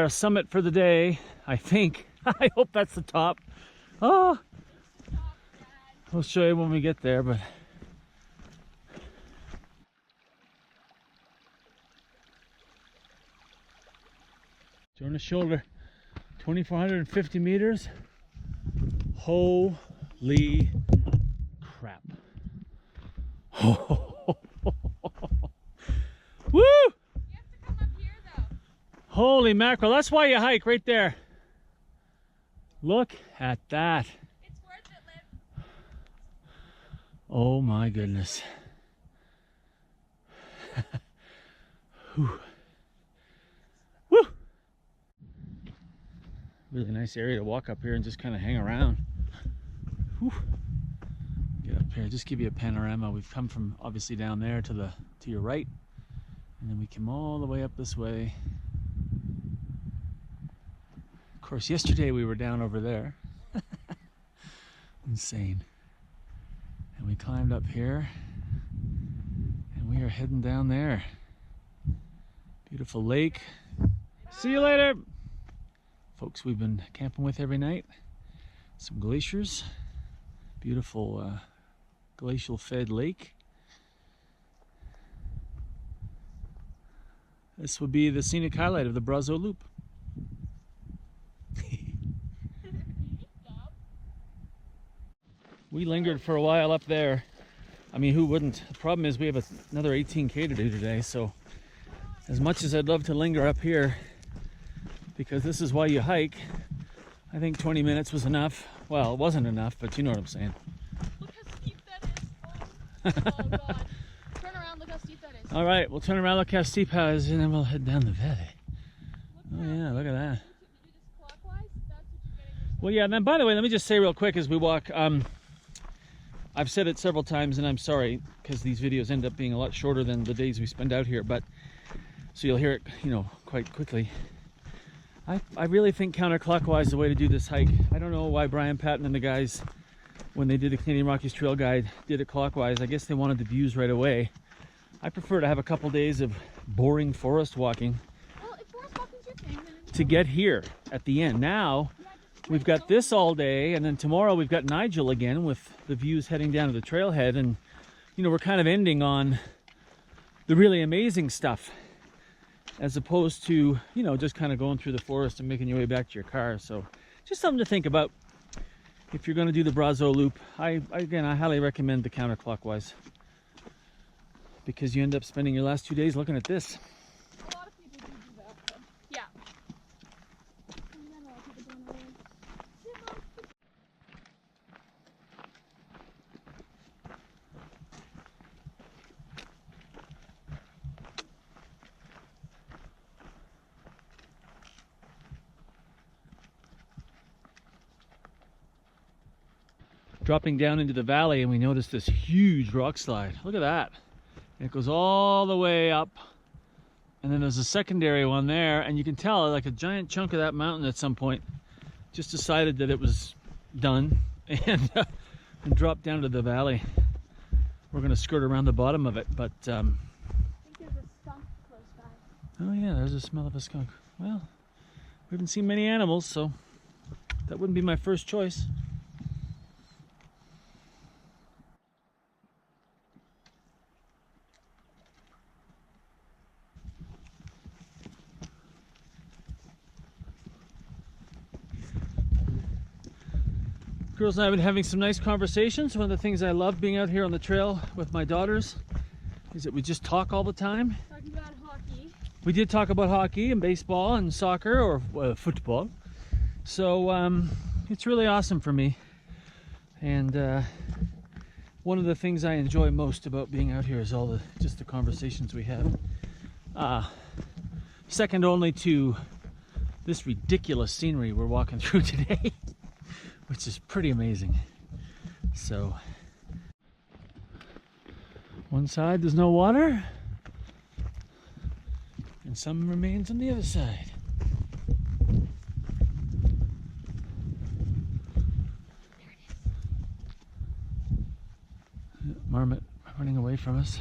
Speaker 1: summit for the day, I think. I hope that's the top. Oh, we'll show you when we get there, but Jonas Shoulder, 2,450 meters. Holy crap. Woo! Holy mackerel, that's why you hike right there. Look at that.
Speaker 4: It's worth it, Liv.
Speaker 1: Oh my goodness. Whew. Woo! Really nice area to walk up here and just kind of hang around. Whew. Get up here, just give you a panorama. We've come from obviously down there to your right, and then we came all the way up this way. Of course, yesterday we were down over there. Insane. And we climbed up here, and we are heading down there. Beautiful lake. See you later. Folks we've been camping with every night. Some glaciers. Beautiful glacial fed lake. This would be the scenic highlight of the Brazeau Loop. We lingered for a while up there. I mean, who wouldn't? The problem is we have another 18K to do today, so as much as I'd love to linger up here, because this is why you hike, I think 20 minutes was enough. Well, it wasn't enough, but you know what I'm saying.
Speaker 2: Look how steep that is. Oh god. Turn around, look how steep that is.
Speaker 1: All right, we'll turn around, look how steep it is, and then we'll head down the valley. Oh yeah, look at that.
Speaker 2: Clockwise, that's what you're getting yourself.
Speaker 1: Well, yeah, and then by the way, let me just say real quick as we walk, I've said it several times, and I'm sorry, because these videos end up being a lot shorter than the days we spend out here, but so you'll hear it, you know, quite quickly. I really think counterclockwise is the way to do this hike. I don't know why Brian Patton and the guys, when they did the Canadian Rockies Trail Guide, did it clockwise. I guess they wanted the views right away. I prefer to have a couple days of boring forest walking
Speaker 2: Well, if forest walking's your thing, then it's
Speaker 1: to get here at the end. Now, we've got this all day, and then tomorrow we've got Nigel again with the views heading down to the trailhead, and you know, we're kind of ending on the really amazing stuff as opposed to, you know, just kind of going through the forest and making your way back to your car. So just something to think about if you're going to do the Brazeau loop. I highly recommend the counterclockwise, because you end up spending your last 2 days looking at this.
Speaker 2: a lot of people do that. But yeah. And then a lot of people don't know.
Speaker 1: Dropping down into the valley, and we notice this huge rock slide. Look at that. It goes all the way up, and then there's a secondary one there, and you can tell like a giant chunk of that mountain at some point just decided that it was done and dropped down to the valley. We're going to skirt around the bottom of it, but
Speaker 2: I think there's a skunk close by.
Speaker 1: oh yeah, there's a smell of a skunk. Well, we haven't seen many animals, so that wouldn't be my first choice. Girls and I have been having some nice conversations. One of the things I love being out here on the trail with my daughters is that we just talk all the time.
Speaker 2: Talking about hockey.
Speaker 1: We did talk about hockey and baseball and soccer, or football. So it's really awesome for me. And one of the things I enjoy most about being out here is all just the conversations we have. Second only to this ridiculous scenery we're walking through today. Which is pretty amazing. So, one side there's no water, and some remains on the other side. Marmot running away from us.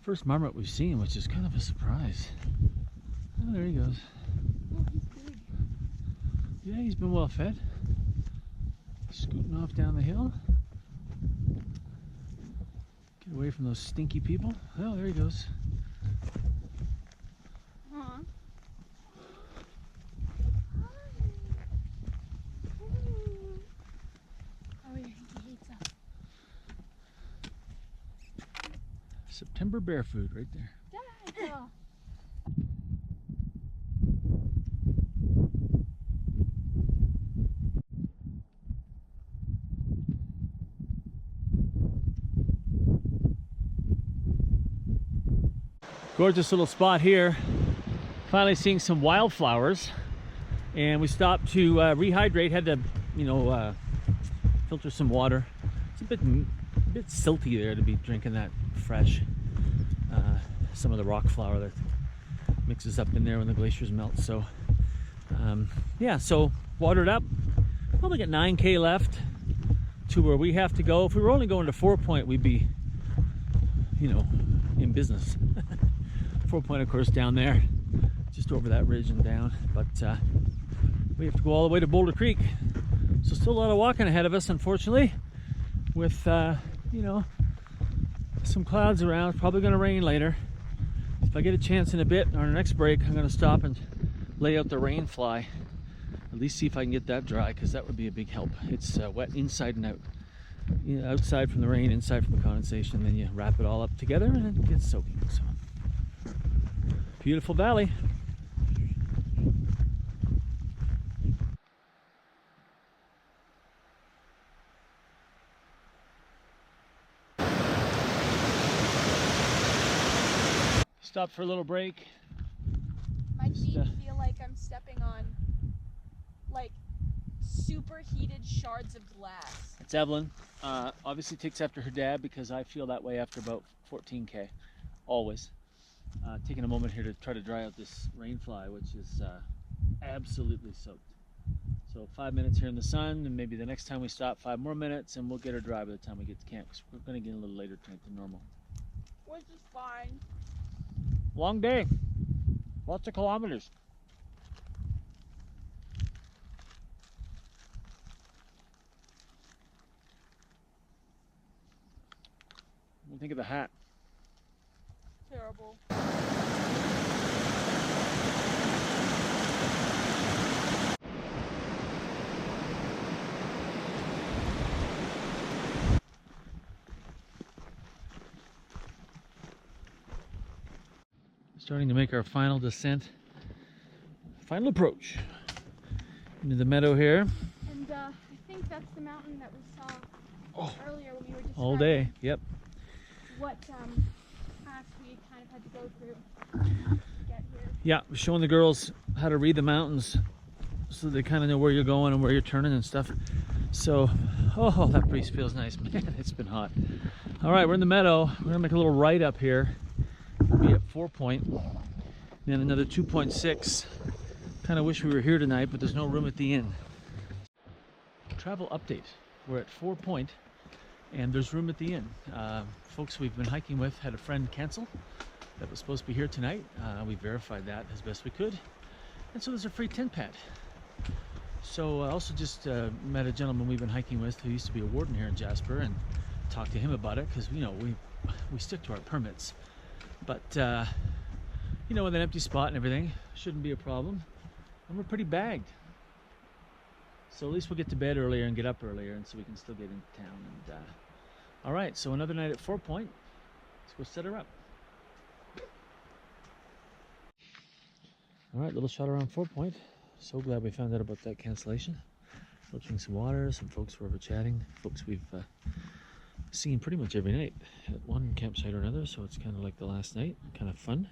Speaker 1: First marmot we've seen, which is kind of a surprise. Oh, there he goes.
Speaker 2: Oh, he's big.
Speaker 1: Yeah, he's been well fed. Scooting off down the hill. Get away from those stinky people. Oh, there he goes.
Speaker 2: Huh? Oh yeah, he hates us.
Speaker 1: September bear food right there.
Speaker 2: Dad!
Speaker 1: Gorgeous little spot here. Finally seeing some wildflowers, and we stopped to rehydrate. Had to, you know, filter some water. It's a bit silty there to be drinking that fresh. Some of the rock flour that mixes up in there when the glaciers melt. So yeah, so watered up. Probably got 9K left to where we have to go. If we were only going to 4 Point, we'd be, you know, in business. 4 Point, of course, down there, just over that ridge and down. But we have to go all the way to Boulder Creek. So still a lot of walking ahead of us, unfortunately, with, you know, some clouds around. Probably going to rain later. If I get a chance in a bit on our next break, I'm going to stop and lay out the rain fly. At least see if I can get that dry, because that would be a big help. It's wet inside and out. outside from the rain, inside from the condensation. Then you wrap it all up together and it gets soaking. So beautiful valley. Stop for a little break.
Speaker 2: My feet feel like I'm stepping on like superheated shards of glass.
Speaker 1: It's Evelyn. Obviously takes after her dad because I feel that way after about 14K, always. Taking a moment here to try to dry out this rainfly, which is absolutely soaked. So 5 minutes here in the sun, and maybe the next time we stop 5 more minutes, and we'll get her dry by the time we get to camp, because we're going to get a little later tonight than normal.
Speaker 2: Which is fine.
Speaker 1: Long day, lots of kilometers. What do you think of the hat?
Speaker 2: Terrible.
Speaker 1: Starting to make our final descent, final approach into the meadow here.
Speaker 2: And I think that's the mountain that we saw earlier when we were describing
Speaker 1: All day, yep.
Speaker 2: what path we kind of had to go through to get here.
Speaker 1: Yeah, we're showing the girls how to read the mountains so they kind of know where you're going and where you're turning and stuff. So, oh, that breeze feels nice. Man, it's been hot. All right, we're in the meadow. We're gonna make a little right up here. We'll be at 4 Point, then another 2.6. Kind of wish we were here tonight, but there's no room at the inn. Travel update. We're at 4 Point, and there's room at the inn. Folks we've been hiking with had a friend cancel that was supposed to be here tonight. We verified that as best we could, and so there's a free tent pad. So I also just met a gentleman we've been hiking with who used to be a warden here in Jasper, and talked to him about it because we stick to our permits. But with an empty spot and everything, shouldn't be a problem. And we're pretty bagged. So at least we'll get to bed earlier and get up earlier, and so we can still get into town. And all right, so another night at 4 Point. Let's go set her up. All right, little shot around 4 Point. So glad we found out about that cancellation. Filtering some water, some folks were over chatting. Folks we've seen pretty much every night at one campsite or another, so it's kind of like the last night, kind of fun.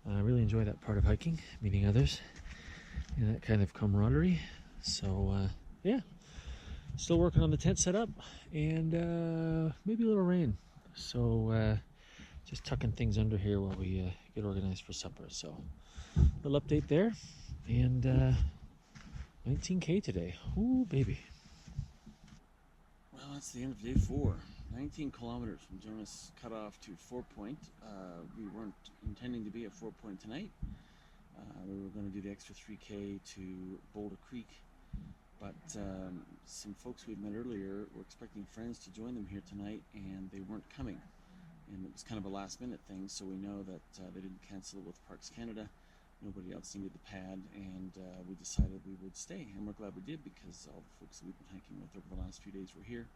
Speaker 1: I really enjoy that part of hiking, meeting others, and that kind of camaraderie. So yeah, still working on the tent setup, and maybe a little rain. So just tucking things under here while we get organized for supper. So little update there, and 19K today. Ooh, baby.
Speaker 5: Well, that's the end of day 4. 19 kilometers from Jonas Cutoff to 4 Point. We weren't intending to be at 4 Point tonight. We were going to do the extra 3K to Boulder Creek, but some folks we'd met earlier were expecting friends to join them here tonight, and they weren't coming. And it was kind of a last-minute thing, so we know that they didn't cancel it with Parks Canada. Nobody else needed the pad, and we decided we would stay, and we're glad we did because all the folks that we've been hiking with over the last few days were here.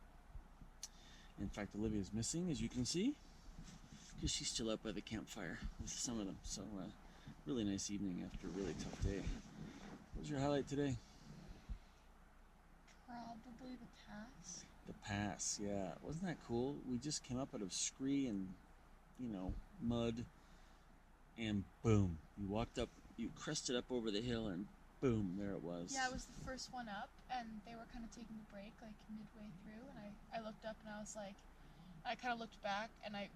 Speaker 5: In fact, Olivia's missing, as you can see, because she's still out by the campfire with some of them. So, really nice evening after a really tough day. What was your highlight today?
Speaker 2: Probably the pass.
Speaker 5: The pass, yeah. Wasn't that cool? We just came up out of scree and, mud, and boom. You walked up, you crested up over the hill, and boom, there it was.
Speaker 2: Yeah, it was the first one up, and they were kind of taking a break, like midway through, and I looked up and I was like, I kind of looked back, and I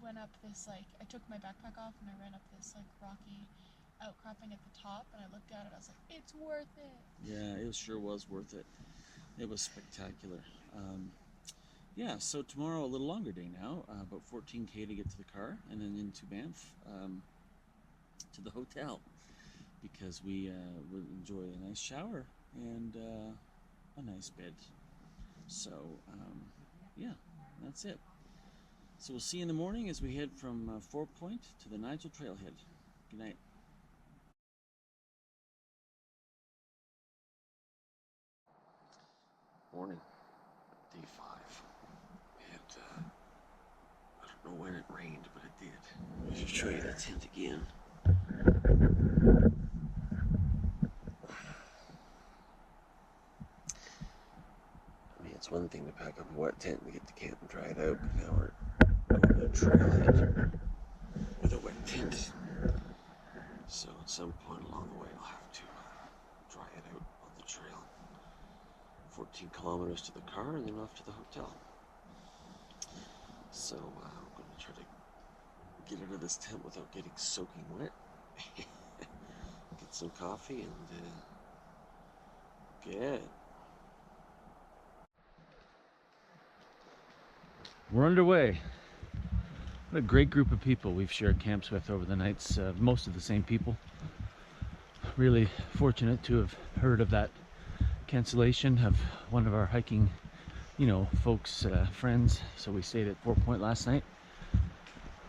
Speaker 2: went up this, I took my backpack off and I ran up this, rocky outcropping at the top, and I looked at it, I was like, it's worth it.
Speaker 5: Yeah, it sure was worth it. It was spectacular. Yeah, so tomorrow a little longer day now, about 14K to get to the car, and then into Banff to the hotel, because we would enjoy a nice shower and a nice bed. So, yeah, that's it. So we'll see you in the morning as we head from 4 Point to the Nigel Trailhead. Good night. Morning, day 5. show you the tent again. I mean, it's one thing to pack up a wet tent and get to camp and dry it out, but now we're going to a trailhead with a wet tent. So at some point along the way, I'll have to dry it out on the trail. 14 kilometers to the car and then off to the hotel. So I'm going to try to get out of this tent without getting soaking wet. Get some coffee and get.
Speaker 1: We're underway. What a great group of people we've shared camps with over the nights. Most of the same people. Really fortunate to have heard of that cancellation of one of our hiking, folks, friends. So we stayed at 4 Point last night.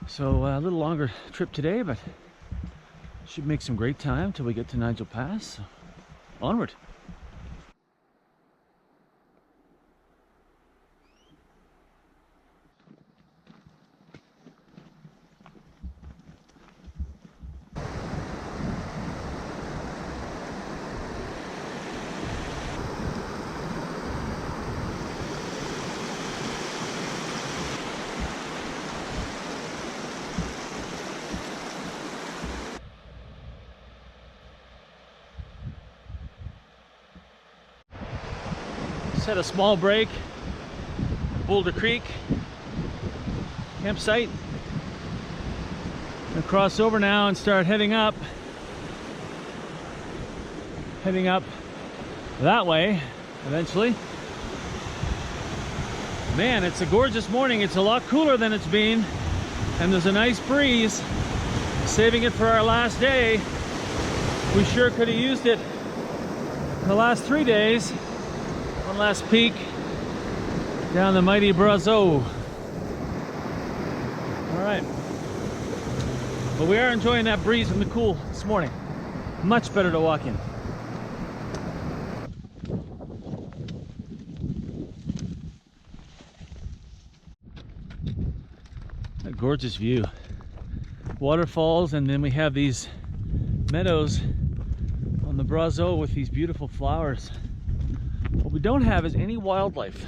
Speaker 1: So a little longer trip today, but should make some great time till we get to Nigel Pass. So, onward. Had a small break, Boulder Creek campsite. We'll cross over now and start heading up that way eventually. Man, it's a gorgeous morning. It's a lot cooler than it's been, and there's a nice breeze. Saving it for our last day. We sure could have used it the last 3 days. One last peek down the mighty Brazeau. All right, but we are enjoying that breeze and the cool this morning. Much better to walk in. A gorgeous view. Waterfalls, and then we have these meadows on the Brazeau with these beautiful flowers. What we don't have is any wildlife.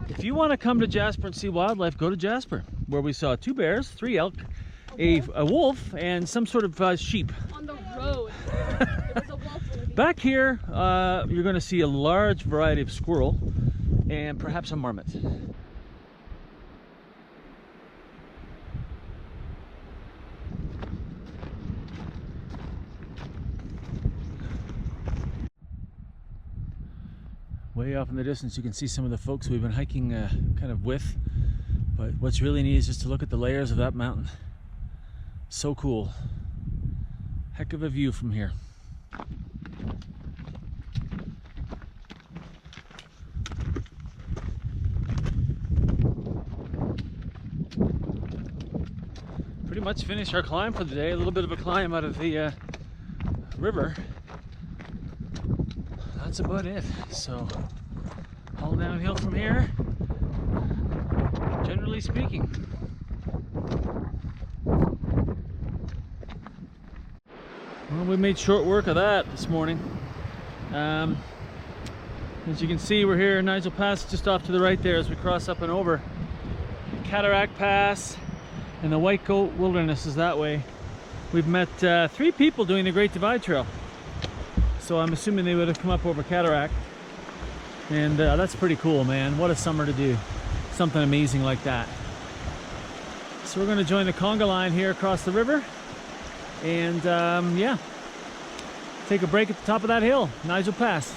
Speaker 1: If you want to come to Jasper and see wildlife, go to Jasper, where we saw 2 bears, 3 elk, a wolf, and some sort of sheep.
Speaker 4: On the road. There was a wolf.
Speaker 1: Back here, you're going to see a large variety of squirrel and perhaps a marmot. Way off in the distance you can see some of the folks we've been hiking kind of with, but what's really neat is just to look at the layers of that mountain. So cool. Heck of a view from here. Pretty much finished our climb for the day. A little bit of a climb out of the river. That's about it. So all downhill from here, generally speaking. Well, we made short work of that this morning. As you can see, we're here in Nigel Pass, just off to the right there as we cross up and over. Cataract Pass and the White Goat Wilderness is that way. We've met 3 people doing the Great Divide Trail. So I'm assuming they would have come up over Cataract. And that's pretty cool, man. What a summer to do something amazing like that. So we're going to join the conga line here across the river. And yeah, take a break at the top of that hill, Nigel Pass.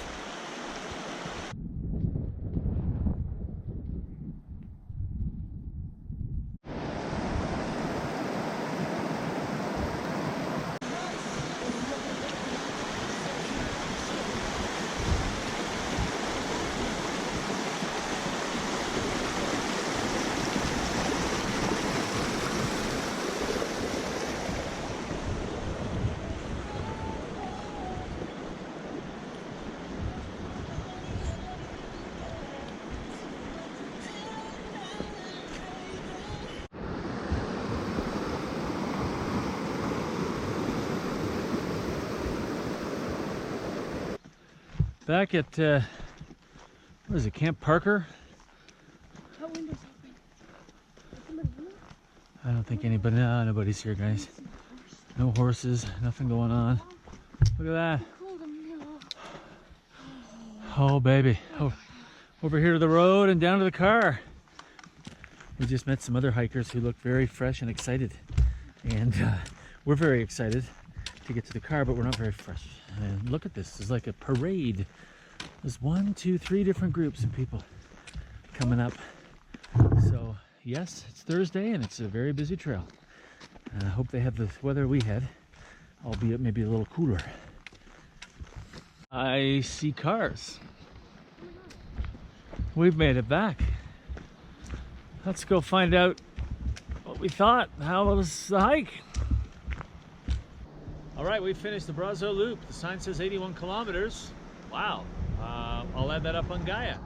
Speaker 1: Back at, what is it, Camp Parker?
Speaker 2: That window's open. Is somebody in there?
Speaker 1: I don't think anybody, no, nobody's here, guys. No horses, nothing going on. Look at that. Oh, baby. Oh, over here to the road and down to the car. We just met some other hikers who look very fresh and excited. And we're very excited to get to the car, but we're not very fresh. And look at this. It's like a parade. There's 1, 2, 3 different groups of people coming up. So, yes, it's Thursday and it's a very busy trail. And I hope they have the weather we had, albeit maybe a little cooler. I see cars. We've made it back. Let's go find out what we thought. How was the hike? All right, we finished the Brazeau loop. The sign says 81 kilometers. Wow. I'll add that up on Gaia.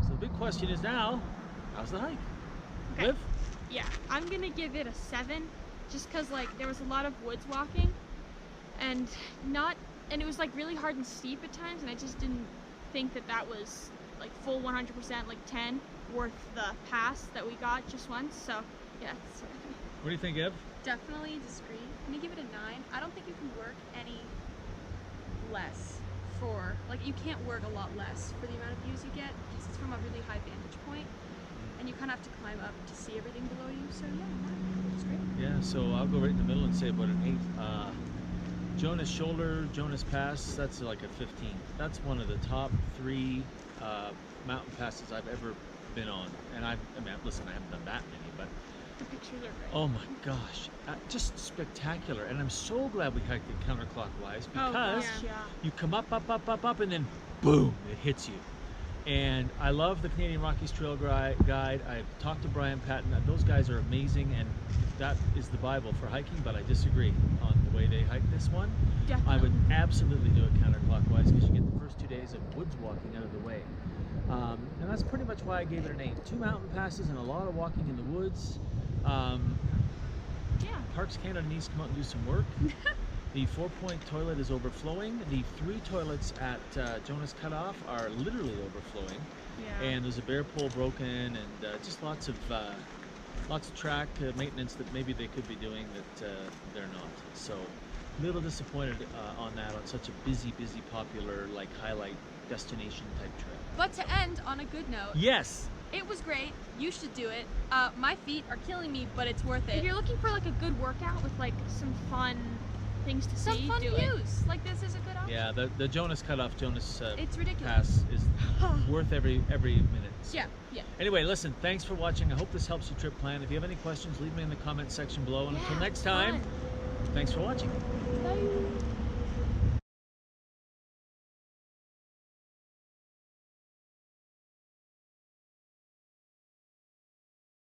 Speaker 1: So the big question is now, how's the hike?
Speaker 4: Okay.
Speaker 1: Liv?
Speaker 4: Yeah, I'm gonna give it a 7, just cause like there was a lot of woods walking, and it was like really hard and steep at times, and I just didn't think that was like full 100%, like 10 worth the pass that we got just once. So yeah,
Speaker 1: What do you think, Ev?
Speaker 2: Definitely disagree. I'm gonna give it a 9. I don't think you can work any less for, like, you can't work a lot less for the amount of views you get, because it's from a really high vantage point, and you kind of have to climb up to see everything below you. So yeah, it's great.
Speaker 1: Yeah, so I'll go right in the middle and say about an 8. Jonas Shoulder, Jonas Pass, that's like a 15. That's one of the top 3 mountain passes I've ever been on. And I mean, listen, I haven't done that many, but
Speaker 2: The pictures are great.
Speaker 1: oh my gosh, just spectacular. And I'm so glad we hiked it counterclockwise, because you come up, and then boom, it hits you. And I love the Canadian Rockies Trail Guide. I've talked to Brian Patton. Those guys are amazing, and that is the Bible for hiking, but I disagree on the way they hike this one.
Speaker 2: Definitely.
Speaker 1: I would absolutely do it counterclockwise, because you get the first 2 days of woods walking out of the way. And that's pretty much why I gave it an 8. 2 mountain passes and a lot of walking in the woods.
Speaker 2: Yeah.
Speaker 1: Parks Canada needs to come out and do some work. The 4-point toilet is overflowing. The 3 toilets at Jonas Cutoff are literally overflowing.
Speaker 2: Yeah.
Speaker 1: And there's a bear pole broken, and just lots of track maintenance that maybe they could be doing that they're not. So, a little disappointed on that, on such a busy, popular, like, highlight destination type trail.
Speaker 2: But to end on a good note,
Speaker 1: Yes.
Speaker 2: it was great. You should do it. My feet are killing me, but it's worth
Speaker 4: if
Speaker 2: it.
Speaker 4: you're looking for like a good workout with like some fun things to
Speaker 2: Some
Speaker 4: see,
Speaker 2: fun
Speaker 4: do it.
Speaker 2: views. Like, this is a good option.
Speaker 1: Yeah, the Jonas Cutoff, Jonas
Speaker 2: It's ridiculous.
Speaker 1: Pass is worth every minute. So.
Speaker 2: Yeah.
Speaker 1: Anyway, listen, thanks for watching. I hope this helps your trip plan. If you have any questions, leave me in the comment section below. And until next time, thanks for watching.
Speaker 2: Bye.